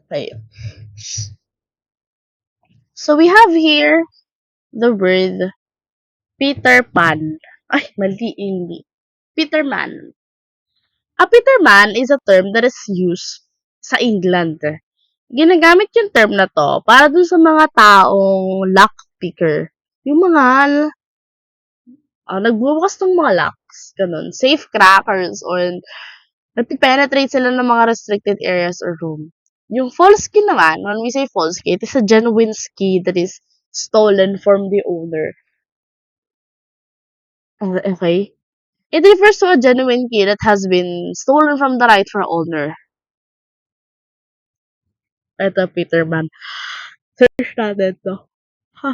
Okay. So we have here the word Peter Pan. Ay, mali hindi. Peterman. A Peterman is a term that is used sa England. Ginagamit yung term na to para dun sa mga taong lock picker. Yung mga nagbubukas ng mga locks, ganun. Safe crackers or nagpe-penetrate sila ng mga restricted areas or room. Yung false key naman, when we say false key, it is a genuine key that is stolen from the owner. Okay? It refers to a genuine key that has been stolen from the rightful owner. Ito, Peterman. Search natin to. Ha,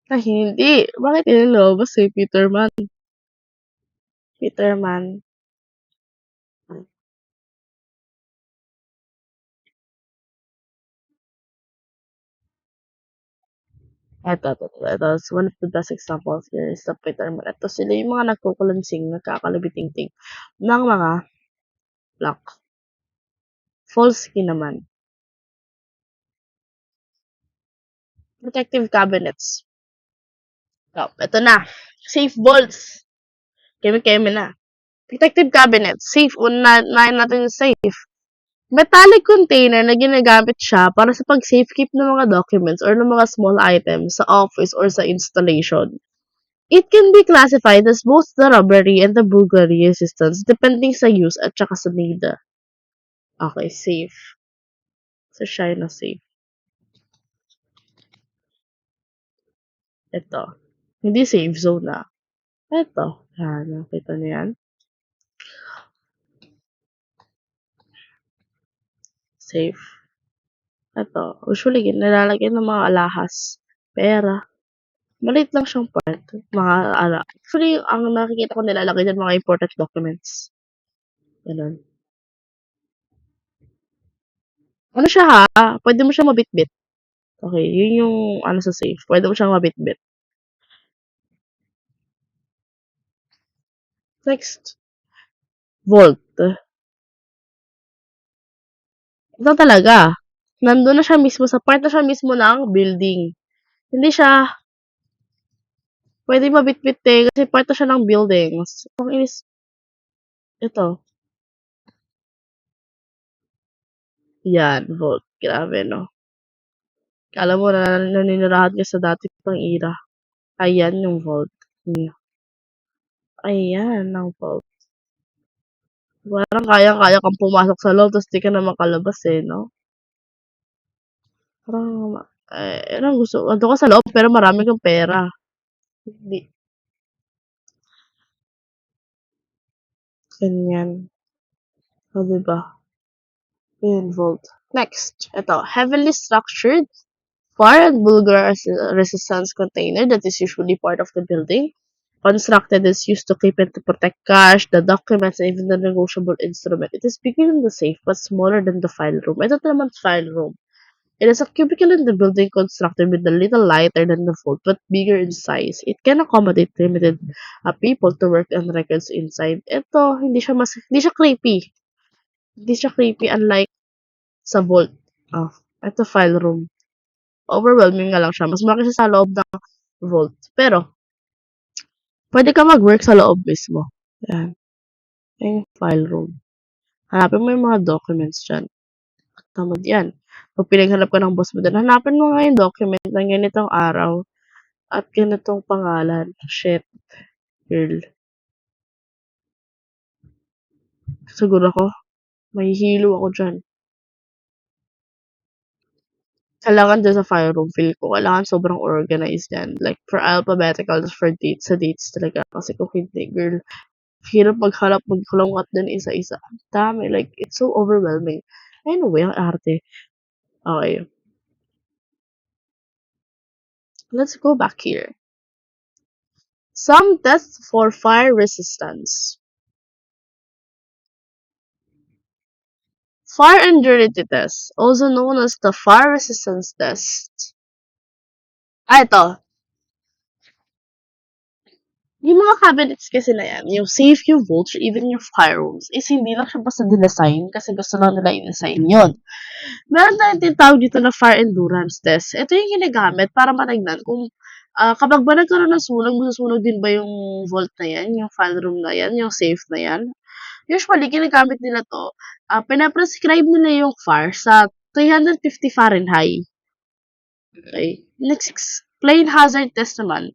ay, hindi. Bakit inilabas si Peterman? Peterman. Ito. So one of the best examples here is the Peterman. Ito sila yung mga nagkukulansing, nagkakalabiting-ting ng mga lock. False key naman. Protective cabinets. Oh, ito na. Safe bolts. Keme-keme na. Protective cabinets. Safe. Unahin natin yung safe. Metallic container na ginagamit siya para sa pag-safekeep ng mga documents or ng mga small items sa office or sa installation. It can be classified as both the robbery and the burglary resistance depending sa use at saka sa need. Okay, safe. So, siya na safe. Ito. Hindi safe zone na. Ito. Yan, nakita niyo yan. Safe. Ito. Usually, nilalagyan ng mga alahas. Pera. Maliit lang siyang part. Mga, actually, ang nakikita ko nilalagay dyan mga important documents. Ganun. Ano siya ha? Pwede mo siya mabitbit. Okay, yun yung ano sa safe. Pwede mo siyang mabitbit. Next. Vault. Ito talaga. Nandun na siya mismo, sa part na siya mismo ng building. Hindi siya pwede mabitbit eh, kasi part na siya ng buildings. Ang inis, ito. Yan, vault. Grabe, no? Kala mo na naninirahan ka sa dati pang era. Ayan yung vault. Ayan ang vault. Parang kaya-kaya kang pumasok sa loob, tapos di ka na makalabas eh, no? Parang, parang gusto, ando ka sa loob, pero marami kang pera. Hindi, ganyan. O, diba? Involved. Next, ito, heavily structured fire and vulgar resistance container that is usually part of the building. Constructed is used to keep and to protect cash, the documents, and even the negotiable instrument. It is bigger than the safe, but smaller than the file room. Ito naman file room. It is a cubicle in the building constructed with a little lighter than the vault, but bigger in size. It can accommodate limited people to work on records inside. Ito, hindi siya creepy. Hindi siya creepy unlike sa vault. Oh, ito file room. Overwhelming nga lang siya. Mas malaki siya sa loob ng vault. Pero, pwede ka mag-work sa loob mismo. Yan. Yan yung file room. Hanapin mo yung mga documents dyan. Tamad yan. Pag pinaghanap ka ng boss mo dyan, hanapin mo nga yung document ng ganitong araw at ganitong pangalan. Shit, girl. Siguro ako, mahihilo ako dyan. Kailangan dyan sa file room, feel ko, kailangan sobrang organized yan. Like, for alphabetical, for dates, sa dates talaga. Kasi kung hindi, girl, hirap maghanap, magkulungat din isa-isa. Ang dami, like, it's so overwhelming. Anyway, ang arte. Okay, let's go back here. Some tests for fire resistance. Fire endurance test, also known as the fire resistance test. Ito. Yung mga cabinets kasi na yan, yung safe, yung vaults, or even yung firearms, is hindi lang siya basta dinesign kasi gusto lang nila i-design yun. Meron tayong tinatawag dito na fire endurance test. Ito yung ginagamit para matignan kung kapag ba nagkaroon ng sunog, masusunog din ba yung vault na yan, yung fan room na yan, yung safe na yan. Usually, ginagamit nila to, pinaprescribe nila yung fire sa 350 Fahrenheit. Okay? Next, explain hazard test naman.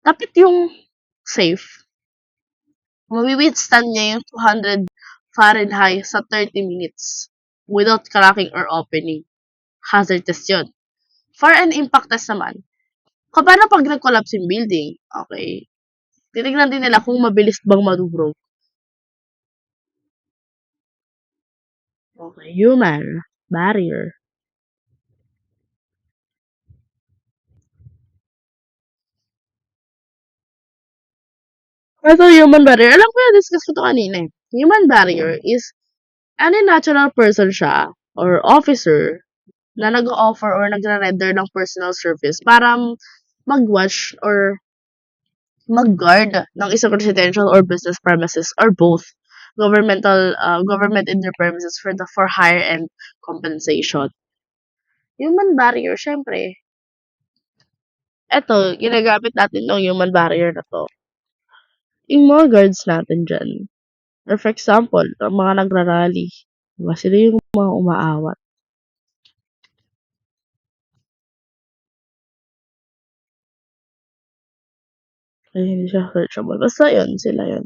Dapat yung safe, mawi-withstand niya yung 200 Fahrenheit sa 30 minutes without cracking or opening. Hazard test yun. For an impact test naman, paano pag nag-collapse yung building? Okay. Titignan din nila kung mabilis bang madurog. Okay. Human barrier. Ito, human barrier. Alam ko na-discuss ko to kanina eh. Human barrier is any natural person siya or officer na nag-offer or nagre-render ng personal service para mag-watch or mag-guard ng isang residential or business premises or both government in their premises for hire and compensation. Human barrier, syempre, eto, ginagamit natin ng human barrier na to. Yung mga guards natin dyan. Or for example, ang mga nagrarally. Diba? Sila yung mga umaawat. Kaya hindi siya searchable. Basta yun, sila yun.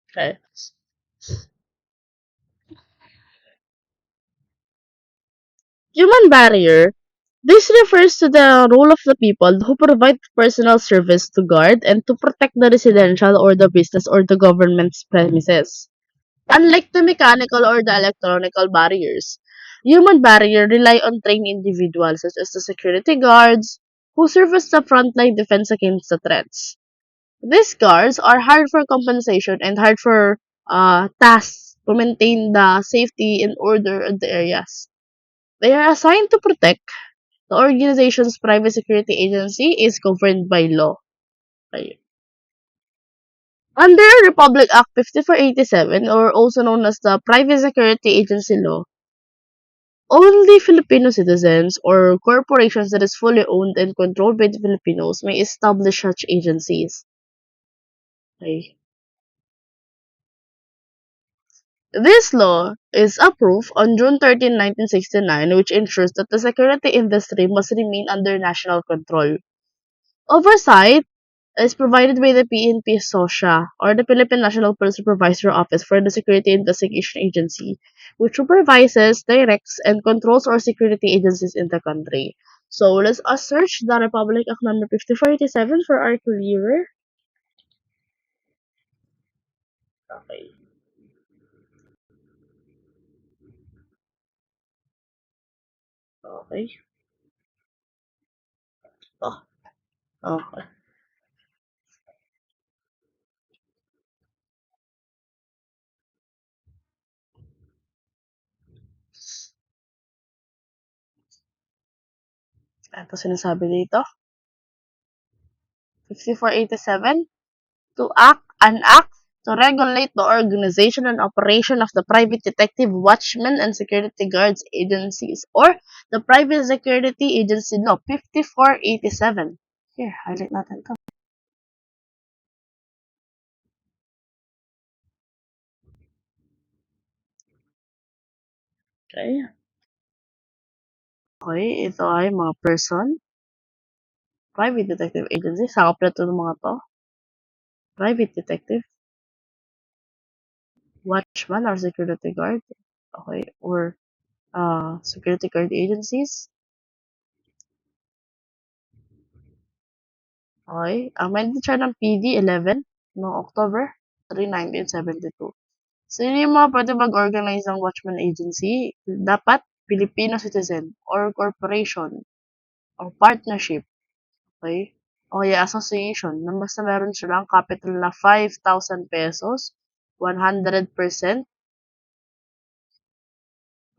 Okay. Human barrier. This refers to the role of the people who provide personal service to guard and to protect the residential or the business or the government's premises. Unlike the mechanical or the electronical barriers, human barrier rely on trained individuals such as the security guards who serve as the frontline defense against the threats. These guards are hired for compensation and hired for tasks to maintain the safety and order of the areas. They are assigned to protect. The organization's private security agency is governed by law. Okay. Under Republic Act 5487, or also known as the Private Security Agency Law, only Filipino citizens or corporations that is fully owned and controlled by the Filipinos may establish such agencies. Okay. This law is approved on June 13, 1969, which ensures that the security industry must remain under national control. Oversight is provided by the PNP SOSHA, or the Philippine National Police Supervisory Office for the Security Investigation Agency, which supervises, directs, and controls our security agencies in the country. So let's search the Republic Act number 5487 for our clearer. Okay. Okay. Oh, okay. Ito sinasabi dito. 5487. To act to regulate the organization and operation of the private detective, watchmen, and security guards agencies, or the Private Security Agency Law 5487. Here, highlight natin to. Okay. Okay, ito ay mga person. Private detective agency, sakop na to ng mga to. Private detective, watchman or security guard. Okay, or security guard agencies. Okay, amended siya ng PD 11 noong October 3, 1972. Sino yung mga pwede mag-organize ng watchman agency? Dapat Filipino citizen or corporation or partnership. Okay? O kaya association na basta meron silang capital na 5,000 pesos, 100%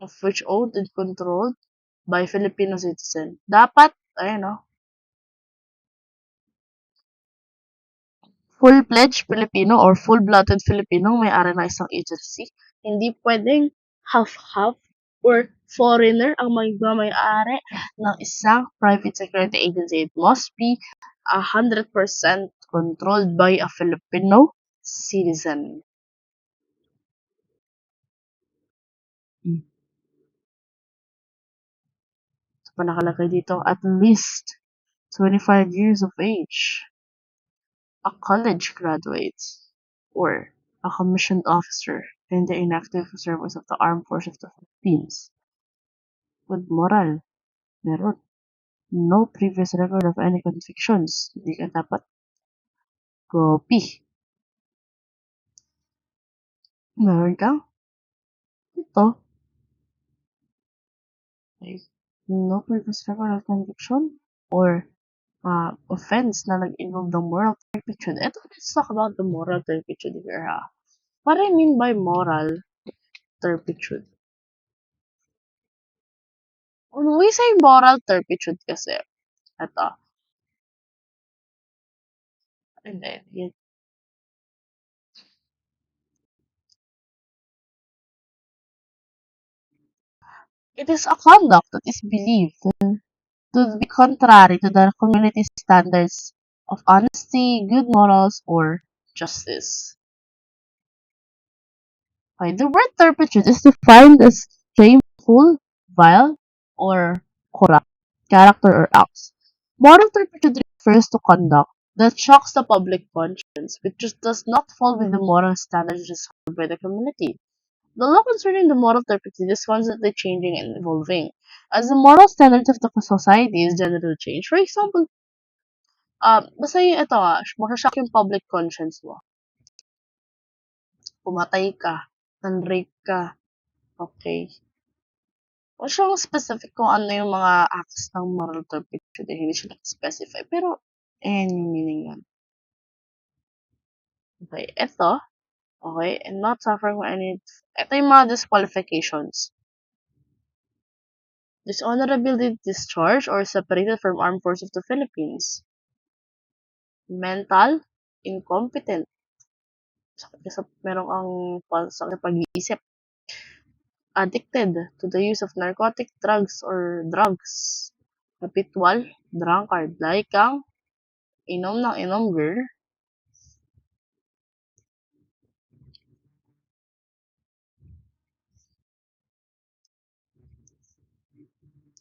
of which owned and controlled by Filipino citizen. Dapat, ayun o, full-fledged Filipino or full-blooded Filipino may-ari ng isang agency. Hindi pwedeng half-half or foreigner ang may-ari ng isang private security agency. It must be 100% controlled by a Filipino citizen. So, pa nakalagay dito, at least 25 years of age, a college graduate, or a commissioned officer in the inactive service of the Armed Forces of the Philippines. With moral, meron. No previous record of any convictions. Hindi ka dapat copy. Meron kang ito. Like, no previous record of conviction or offense na nag-involve ng moral turpitude. Ito, let's talk about the moral turpitude here, ha? What I mean by moral turpitude? When we say moral turpitude kasi, ito, hindi, it is a conduct that is believed to be contrary to the community standards of honesty, good morals, or justice. Okay, the word turpitude is defined as shameful, vile, or corrupt character or acts. Moral turpitude refers to conduct that shocks the public conscience, which just does not fall within the moral standards held by the community. The law concerning the moral turpitude is constantly changing and evolving. As the moral standards of the society is generally changed. For example, basta yung ito masashock yung public conscience mo. Pumatay ka, nan-rape ka, okay. Wala siyang specific kung ano yung mga acts ng moral turpitude, hindi siya specify. Pero, ayan yung meaning nun. Okay, ito, okay, and not suffering from any, ito yung mga disqualifications. Dishonorably discharged or separated from armed forces of the Philippines. Mental, incompetent. Sakit kasi meron kang sakit sa pag-iisip. Addicted to the use of narcotic drugs or drugs. Habitual, drunkard. Like kang inom ng inom, girl.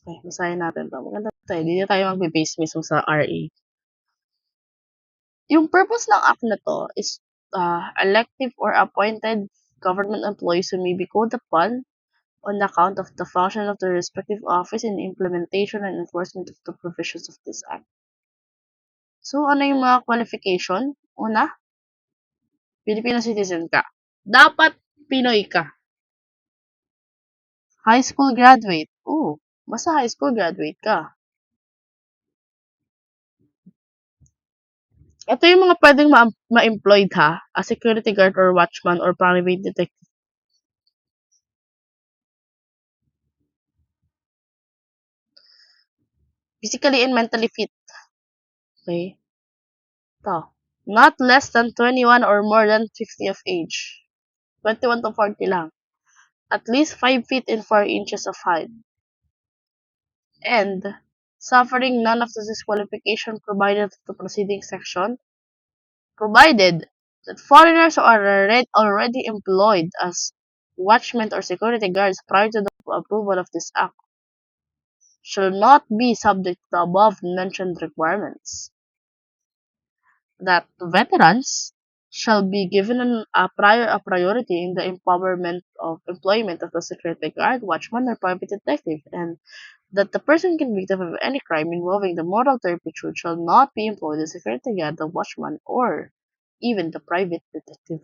Okay, basahin natin to. Maganda tayo. Hindi tayo magbe-base mismo sa RA. Yung purpose ng act na to is elective or appointed government employees who may be called upon on account of the function of their respective office in the implementation and enforcement of the provisions of this act. So, ano yung mga qualification? Una, Filipino citizen ka. Dapat Pinoy ka. High school graduate. Basta high school graduate ka. Ito yung mga pwedeng ma-employed ha, as security guard or watchman or private detective. Physically and mentally fit. Okay? Ito. Not less than 21 or more than 50 of age. 21 to 40 lang. At least 5 feet and 4 inches of height. And suffering none of the disqualification provided to the preceding section, provided that foreigners who are already employed as watchmen or security guards prior to the approval of this act shall not be subject to the above mentioned requirements. That veterans shall be given a priority in the empowerment of employment of the security guard, watchman, or private detective, and that the person convicted of any crime involving the moral turpitude shall not be employed as security guard, the watchman, or even the private detective.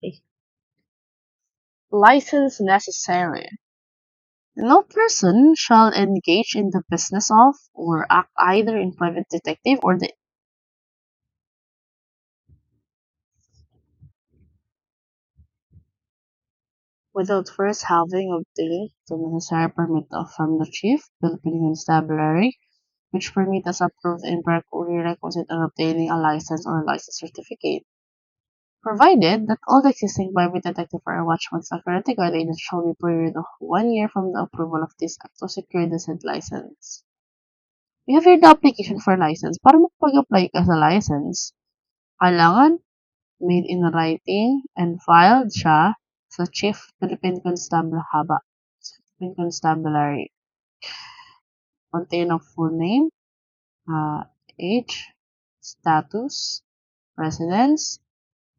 Okay. License necessary. No person shall engage in the business of or act either in private detective or the without first having obtained the necessary permit from the chief Philippine Constabulary, which permit is approved in prerequisite of obtaining a license or license certificate. Provided that all the existing private detective or watchman security guard agents shall be period of 1 year from the approval of this act to secure the said license. We have here the application for license. Para makapag-apply ka sa license, kailangan made in writing and filed siya sa Chief Philippine Philippine Constabulary. Contain of full name, age, status, residence,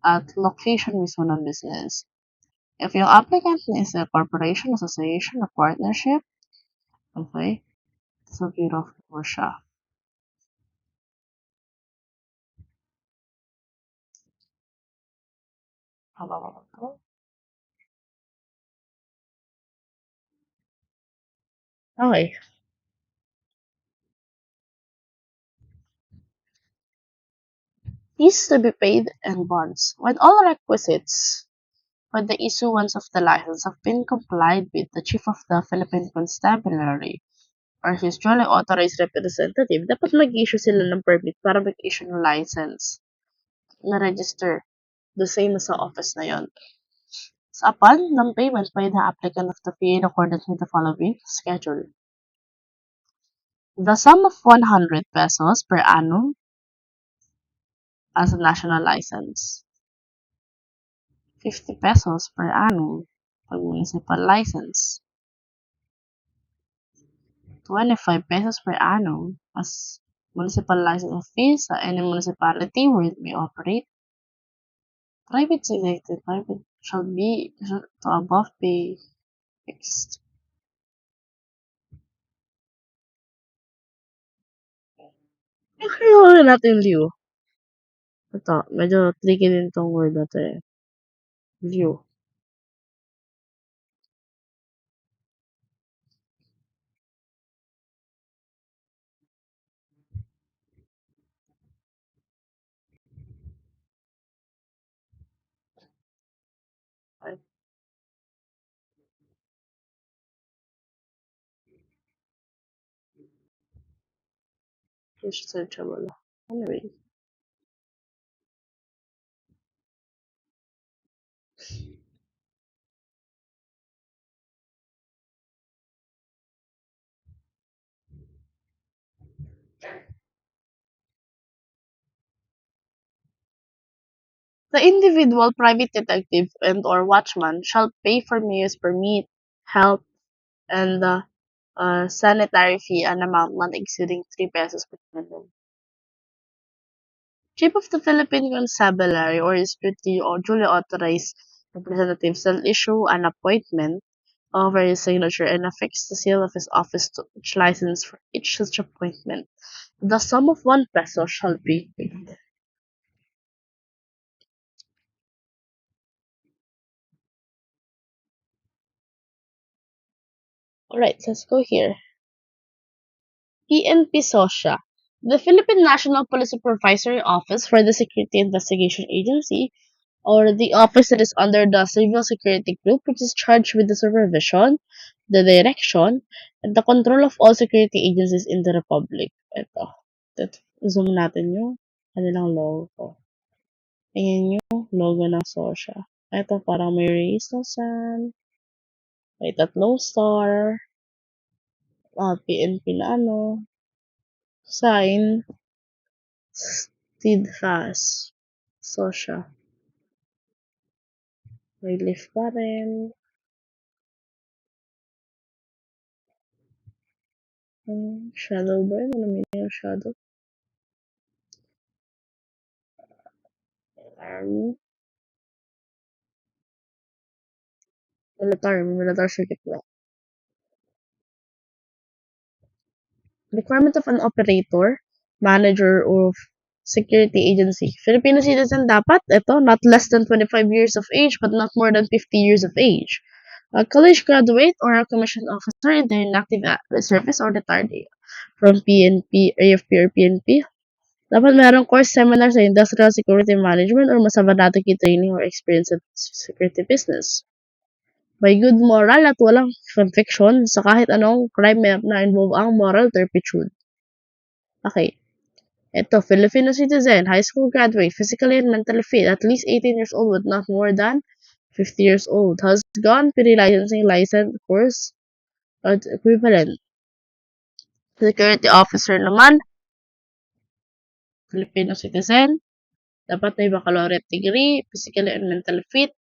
at location mismo ng business. If yung applicant is a corporation, association, a partnership, okay, so Bureau of Commercia. Okay. Fees to be paid and bonds. When all requisites for the issuance of the license have been complied with, the Chief of the Philippine Constabulary or his duly authorized representative, dapat mag-issue sila ng permit para mag-issue ng license na register. The same as sa office na yon. So, upon non-payment by the applicant of the fee in accordance with the following schedule. The sum of 100 pesos per annum as a national license. 50 pesos per annum pag municipal license. 25 pesos per annum as municipal license fees sa any municipality where it may operate. Private selected private shall be to above be fixed. Kaya natin yung liu. Ito, medyo tricky din tong word na to eh. Liu. Ay, fish searchable. Anyway, the individual private detective and or watchman shall pay for meals permit, health, and the sanitary fee an amount not exceeding 3 pesos per annum. Chief of the Philippine Constabulary or his duly authorized representative shall issue an appointment over his signature and affix the seal of his office to each license for each such appointment. The sum of 1 peso shall be paid. Alright, let's go here. PNP SOSIA. The Philippine National Police Supervisory Office for the Security Investigation Agency, or the office that is under the Civil Security Group, which is charged with the supervision, the direction, and the control of all security agencies in the Republic. Ito. Zoom natin yung kanilang logo. Tingnan nyo, logo ng SOSIA. Ito, parang may race na sun, may tatlong star, PNP na ano, sign, steadfast, SOSIA. May leaf pa rin. Shadow ba yun? Ano meaning ng shadow? Army? Military circuit law. Requirement of an operator, manager of security agency. Filipino citizen dapat, ito, not less than 25 years of age but not more than 50 years of age. A college graduate or a commissioned officer in the inactive service or retired from PNP, AFP or PNP. Dapat merong course seminar sa industrial security management or masabanado key training or experience sa security business. May good moral at walang conviction sa kahit anong crime na involve ang moral turpitude. Okay. Ito, Filipino citizen, high school graduate, physically and mentally fit, at least 18 years old but not more than 50 years old, has gone pre-licensing license course or equivalent. Security officer naman, Filipino citizen, dapat may baccalaureate degree, physically and mentally fit,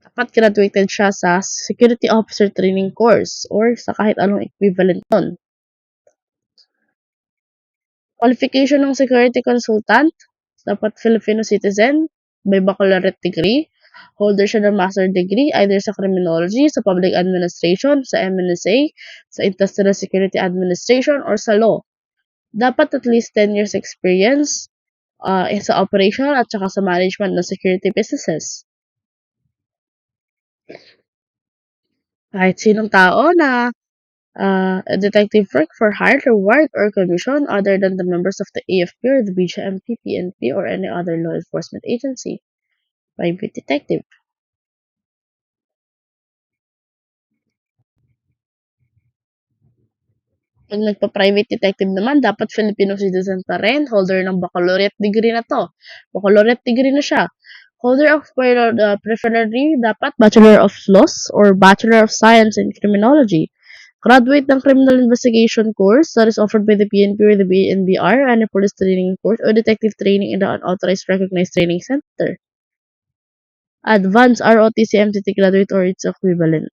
dapat graduated siya sa security officer training course or sa kahit anong equivalent nun. Qualification ng security consultant, dapat Filipino citizen, may baccalaureate degree, holder siya ng master degree either sa criminology, sa public administration, sa MNSA, sa industrial security administration, or sa law. Dapat at least 10 years experience sa operation at saka sa management ng security businesses. Kahit sinong tao na a detective work for hire, reward, or commission other than the members of the AFP or the BGMP, PNP, or any other law enforcement agency. Private detective. Pag nagpa-private detective naman, dapat Filipino citizen pa rin, holder ng baccalaureate degree na to. Baccalaureate degree na siya. Holder of preferably dapat Bachelor of Laws or Bachelor of Science in Criminology. Graduate ng Criminal Investigation course that is offered by the PNP or the BNBR and a police training course or detective training in the unauthorized recognized training center. Advanced ROTC MTT graduate or its equivalent.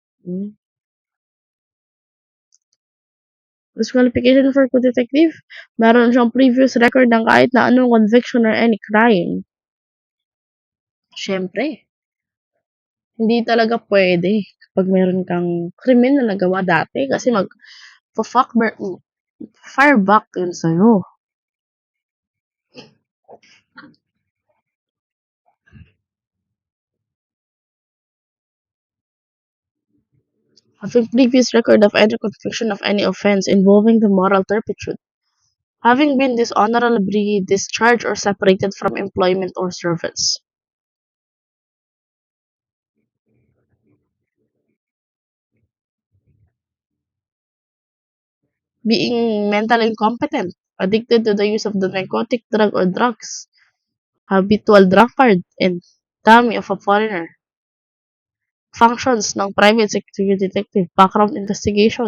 Disqualification for co-detective, meron siyang previous record ng kahit na anong conviction or any crime. Siyempre, hindi talaga pwede kapag meron kang krimen na nagawa dati kasi fire back yun sa'yo. Having previous record of any conviction of any offense involving the moral turpitude. Having been dishonorably discharged or separated from employment or service. Being mentally incompetent, addicted to the use of the narcotic drug or drugs, habitual drunkard, and dummy of a foreigner. Functions ng private security detective, background investigation,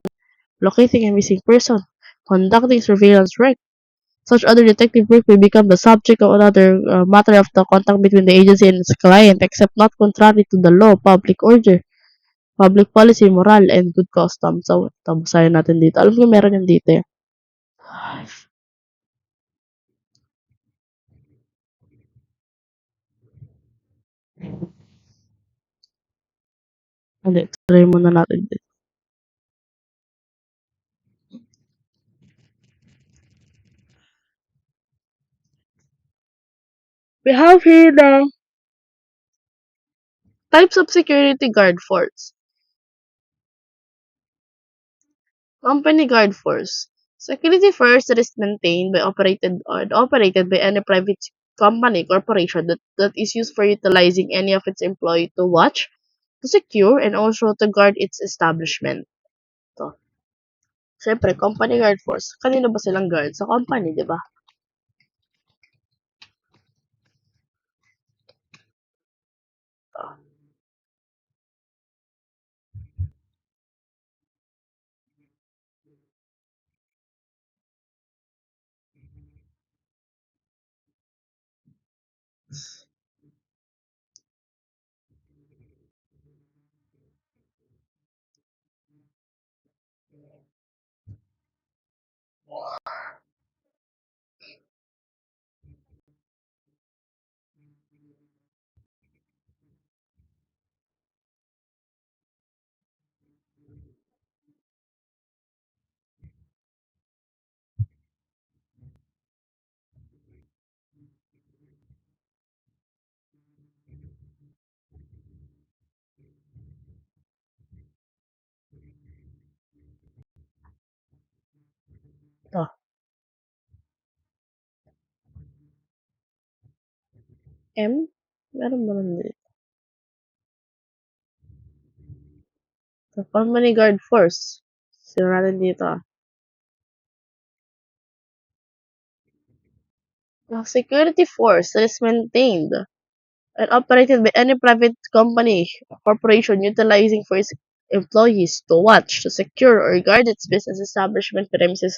locating a missing person, conducting surveillance work. Such other detective work may become the subject of another matter of the contact between the agency and its client, except not contrary to the law, public order, public policy, moral, and good custom. So, tabasahin natin dito. Alam ko meron yan dito eh. Hindi, try muna natin dito. We have here the types of security guard force. Company guard force. Security force that is maintained by operated by any private company corporation that is used for utilizing any of its employee to watch, to secure, and also to guard its establishment. To. Siyempre, company guard force. Kanino ba silang guard? Sa company, di ba? To. Ito, M? Meron ba nun dito? Ito, Company Guard Force. Sino natin dito ah. A security force that is maintained and operated by any private company or corporation utilizing for its employees to watch, to secure, or guard its business establishment premises,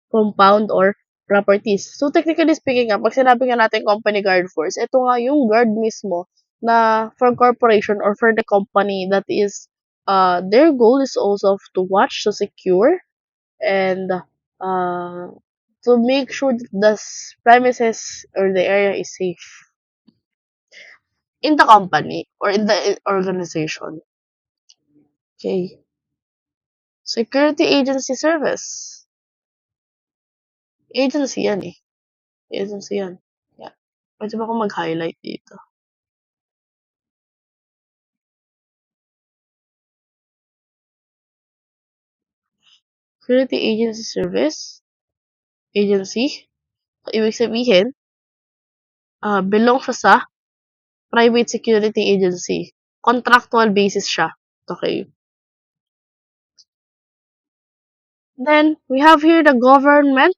compound, or properties. So, technically speaking nga, pag sinabi nga natin company guard force, ito nga yung guard mismo na for corporation or for the company that is, their goal is also to watch, to secure, and to make sure that the premises or the area is safe in the company or in the organization. Okay. Security agency service. Agency yan eh. Agency yan. Yeah. Pwede ba akong mag-highlight dito? Security agency service. Agency. Ibig sabihin, belong siya sa private security agency. Contractual basis siya. Okay. Then, we have here the government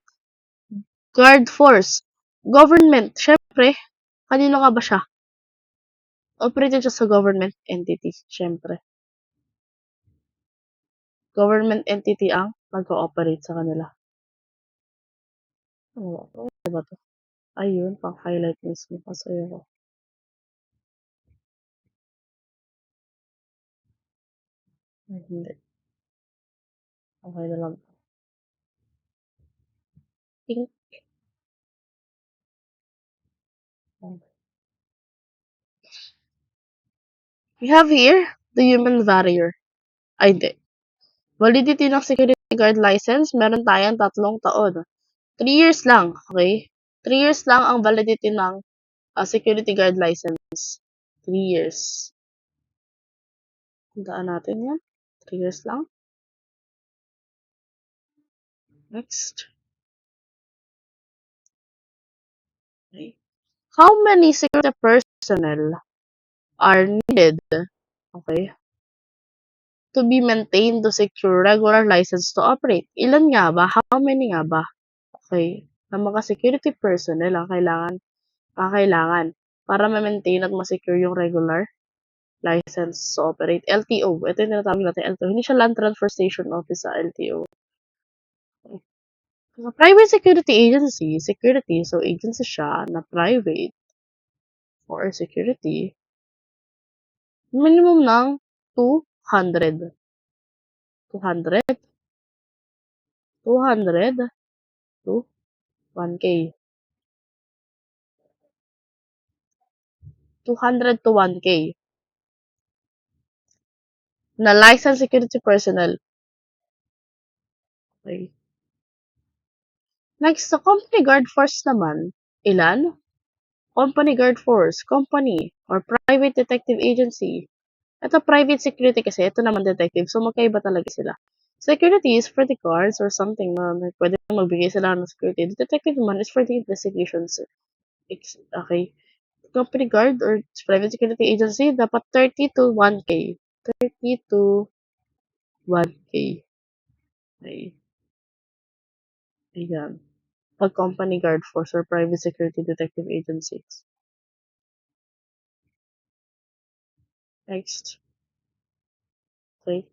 guard force. Government. Syempre, kanino nga ba siya? Operated siya sa government entity. Syempre. Government entity ang mag-ooperate sa kanila. Ano ba to? Ayun, pang-highlight mismo. Kasi ako. Ay, hindi. Okay na lang. Pink. We have here the human barrier. Ay, hindi. Validity ng security guard license, meron tayong 3 taon. 3 years lang, okay? 3 years lang ang validity ng security guard license. 3 years. Tandaan natin yan. 3 years lang. Next. Okay. How many security personnel are needed, okay, to be maintained to secure regular license to operate? Ilan nga ba? How many nga ba? Okay. Ng mga security personnel ang kailangan para ma-maintain at ma-secure yung regular license to operate. LTO. Ito yung tinatawag natin LTO. Hindi siya Land Transfer Station Office sa LTO. Sa private security agency, security, so agency siya na private or security, minimum ng 200. 200? 200 to 1K. 200 to 1K na licensed security personnel. Okay. Next, sa company guard force naman, ilan? Company guard force, company, or private detective agency. Ito private security kasi, ito naman detective. So, magkaiba talaga sila. Security is for the guards or something na pwede magbigay sila ng security. The detective naman is for the investigations. Okay. Company guard or private security agency, dapat 30 to 1K. 30 to 1K. Okay. Ayan. Pag company guard force or private security detective agencies. Next. Okay.